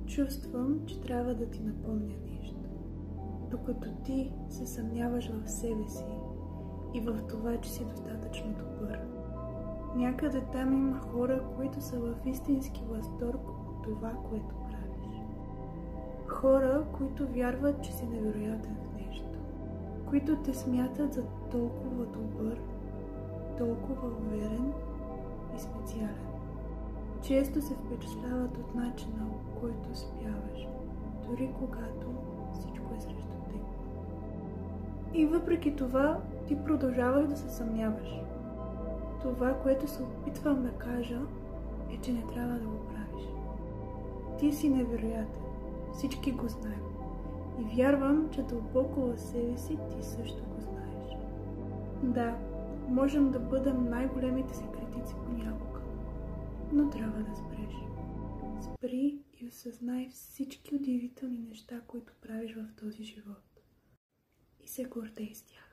Чувствам, че трябва да ти напомня нещо. Докато ти се съмняваш в себе си и в това, че си достатъчно добър, някъде там има хора, които са в истински възторг от това, което правиш. Хора, които вярват, че си невероятен в нещо. Които те смятат за толкова добър, толкова уверен и специален. Често се впечатляват от начина, по който успяваш, дори когато всичко е срещу теб. И въпреки това, ти продължаваш да се съмняваш. Това, което се опитвам да кажа, е, че не трябва да го правиш. Ти си невероятен. Всички го знаем. И вярвам, че дълбоко в себе си ти също го знаеш. Да, можем да бъдем най-големите си критици понякога, но трябва да спреш. Спри и осъзнай всички удивителни неща, които правиш в този живот. И се гордей с тях.